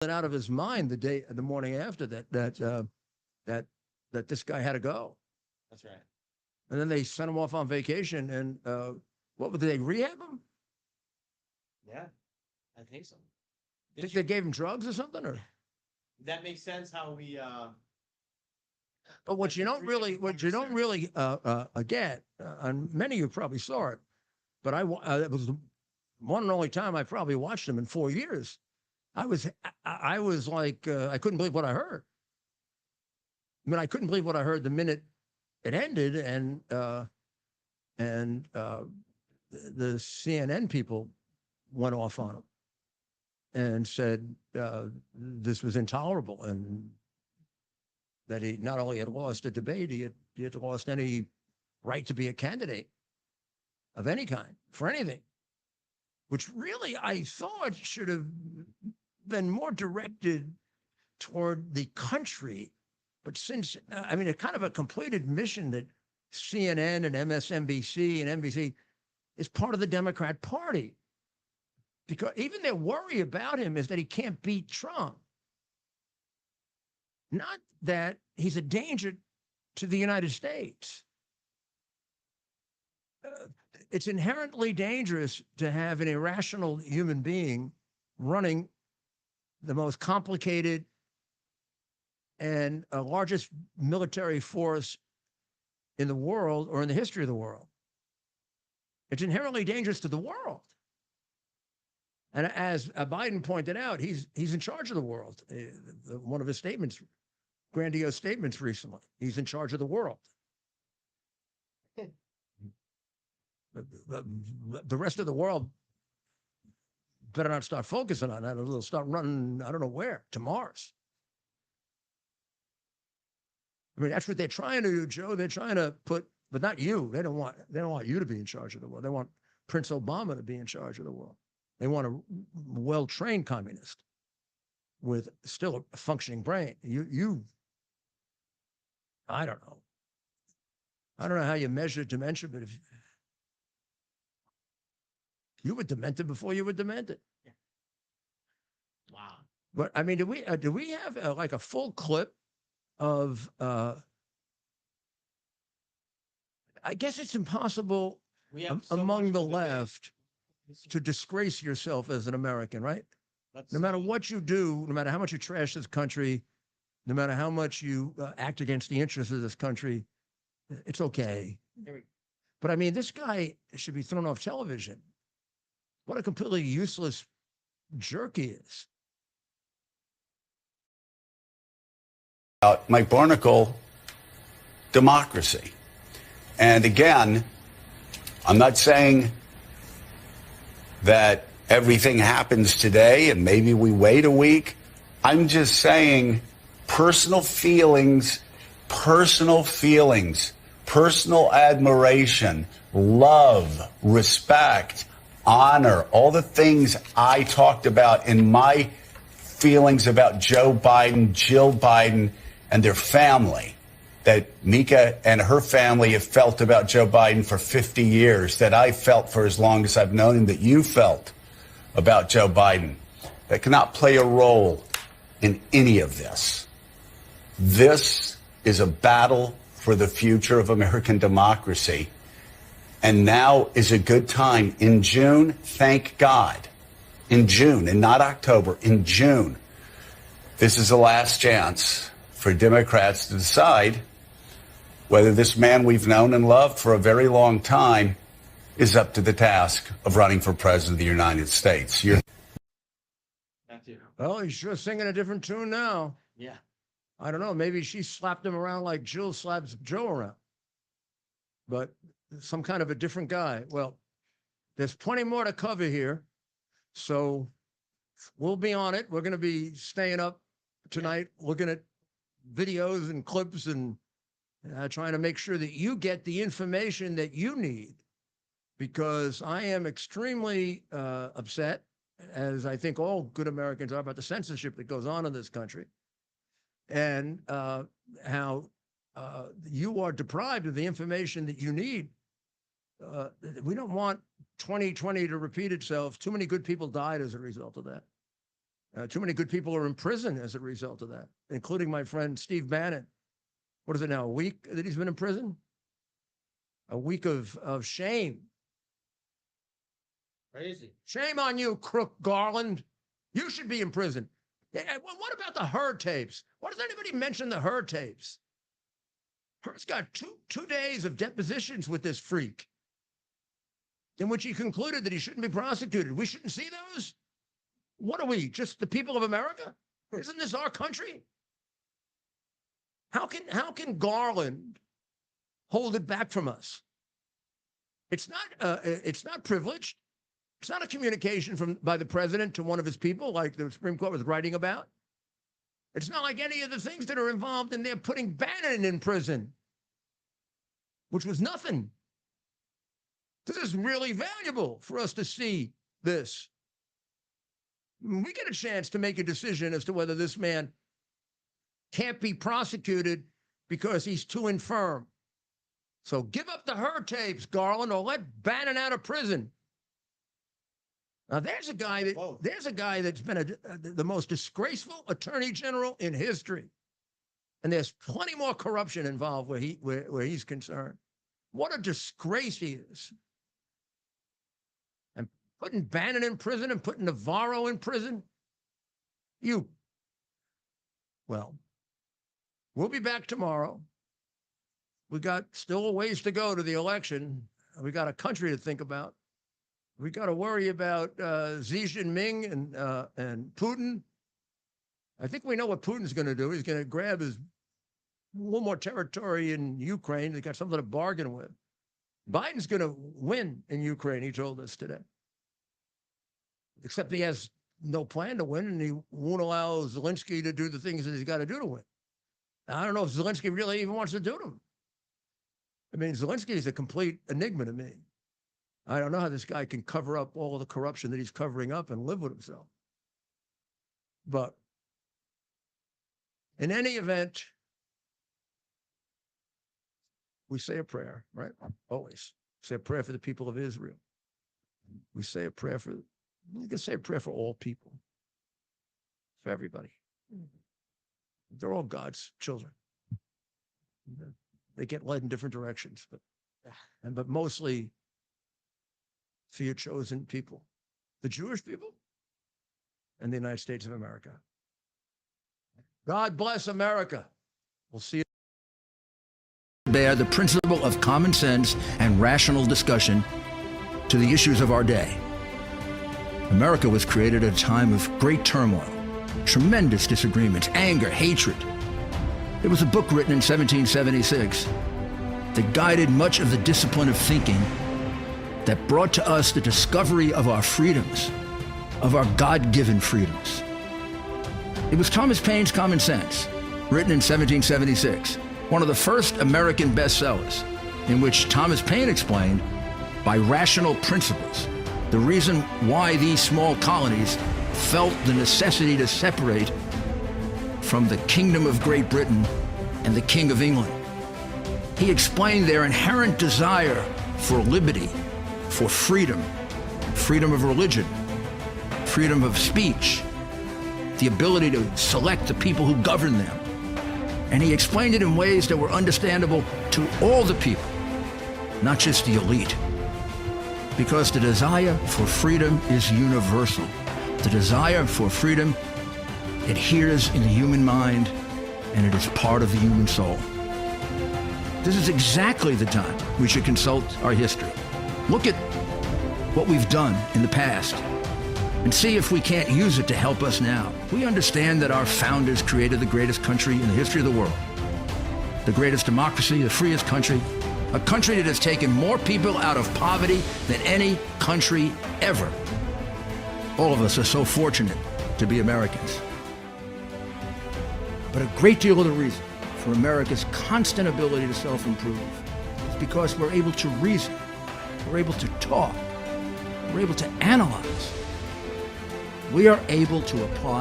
it out of his mind the morning after that that this guy had to go. That's right. And then they sent him off on vacation. And what would they rehab him? Yeah, I think so. Think they gave him drugs or something? Or that makes sense how we. But what you don't really get, and many of you probably saw it, but it was the one and only time I probably watched him in 4 years. I was like, I couldn't believe what I heard. I mean, I couldn't believe what I heard the minute it ended, and the CNN people went off on him and said this was intolerable, and that he not only had lost a debate, he had lost any right to be a candidate of any kind for anything, which really I thought should have been more directed toward the country. But since, I mean, a kind of a complete admission that CNN and MSNBC and NBC is part of the Democrat Party, because even their worry about him is that he can't beat Trump. Not that he's a danger to the United States. It's inherently dangerous to have an irrational human being running the most complicated and largest military force in the world or in the history of the world. It's inherently dangerous to the world. And as Biden pointed out, he's in charge of the world. One of his statements, grandiose statements recently, he's in charge of the world. The rest of the world better not start focusing on that, or they'll start running, I don't know where, to Mars. I mean, that's what they're trying to do, Joe. They're trying to put, but not you. They don't want you to be in charge of the world. They want Prince Obama to be in charge of the world. They want a well-trained communist with still a functioning brain. I don't know. I don't know how you measure dementia, but if you were demented before you were demented. Yeah. Wow. But I mean, do we have like a full clip of? I guess it's impossible among the left to disgrace yourself as an American, right? No matter what you do, no matter how much you trash this country, no matter how much you act against the interests of this country, it's okay. But I mean, this guy should be thrown off television. What a completely useless jerk he is. Mike Barnicle, democracy. And again, I'm not saying that everything happens today and maybe we wait a week. I'm just saying personal feelings, personal admiration, love, respect, honor, all the things I talked about in my feelings about Joe Biden, Jill Biden, and their family, that Mika and her family have felt about Joe Biden for 50 years, that I felt for as long as I've known him, that you felt about Joe Biden, that cannot play a role in any of this. This is a battle for the future of American democracy. And now is a good time. In June, thank God, in June, and not October, in June, this is the last chance for Democrats to decide whether this man we've known and loved for a very long time is up to the task of running for president of the United States. Well, he's sure singing a different tune now. Yeah. I don't know. Maybe she slapped him around like Jill slaps Joe around. But some kind of a different guy. Well, there's plenty more to cover here. So we'll be on it. We're going to be staying up tonight, looking at videos and clips and trying to make sure that you get the information that you need, because I am extremely upset, as I think all good Americans are, about the censorship that goes on in this country, and how you are deprived of the information that you need. We don't want 2020 to repeat itself. Too many good people died as a result of that. Too many good people are in prison as a result of that, including my friend Steve Bannon. What is it now, a week that he's been in prison? A week of shame. Crazy. Shame on you, crook Garland. You should be in prison. What about the Hurd tapes? Why does anybody mention the Hurd tapes? Hurd's got two days of depositions with this freak in which he concluded that he shouldn't be prosecuted. We shouldn't see those? What are we, just the people of America? Isn't this our country? How can Garland hold it back from us? It's not privileged. It's not a communication by the president to one of his people, like the Supreme Court was writing about. It's not like any of the things that are involved in there putting Bannon in prison, which was nothing. This is really valuable for us to see this. We get a chance to make a decision as to whether this man can't be prosecuted because he's too infirm. So give up the Hurd tapes, Garland, or let Bannon out of prison. Now there's a guy that's been the most disgraceful attorney general in history, and there's plenty more corruption involved where he's concerned. What a disgrace he is! And putting Bannon in prison and putting Navarro in prison. Well, we'll be back tomorrow. We got still a ways to go to the election. We got a country to think about. We got to worry about Xi Jinping and Putin. I think we know what Putin's going to do. He's going to grab a little more territory in Ukraine. They got something to bargain with. Biden's going to win in Ukraine, he told us today. Except he has no plan to win, and he won't allow Zelensky to do the things that he's got to do to win. Now, I don't know if Zelensky really even wants to do them. I mean, Zelensky is a complete enigma to me. I don't know how this guy can cover up all of the corruption that he's covering up and live with himself. But in any event, we say a prayer, right? Always say a prayer for the people of Israel. We say a prayer we can say a prayer for all people, for everybody. They're all God's children. They get led in different directions, but mostly for your chosen people, the Jewish people and the United States of America. God bless America. We'll see you. Bear the principle of common sense and rational discussion to the issues of our day. America was created at a time of great turmoil, tremendous disagreements, anger, hatred. There was a book written in 1776 that guided much of the discipline of thinking that brought to us the discovery of our freedoms, of our God-given freedoms. It was Thomas Paine's Common Sense, written in 1776, one of the first American bestsellers, in which Thomas Paine explained, by rational principles, the reason why these small colonies felt the necessity to separate from the Kingdom of Great Britain and the King of England. He explained their inherent desire for liberty, for freedom, freedom of religion, freedom of speech, the ability to select the people who govern them. And he explained it in ways that were understandable to all the people, not just the elite. Because the desire for freedom is universal. The desire for freedom adheres in the human mind, and it is part of the human soul. This is exactly the time we should consult our history. Look at what we've done in the past and see if we can't use it to help us now. We understand that our founders created the greatest country in the history of the world, the greatest democracy, the freest country, a country that has taken more people out of poverty than any country ever. All of us are so fortunate to be Americans. But a great deal of the reason for America's constant ability to self-improve is because we're able to reason, we're able to talk, we're able to analyze. We are able to apply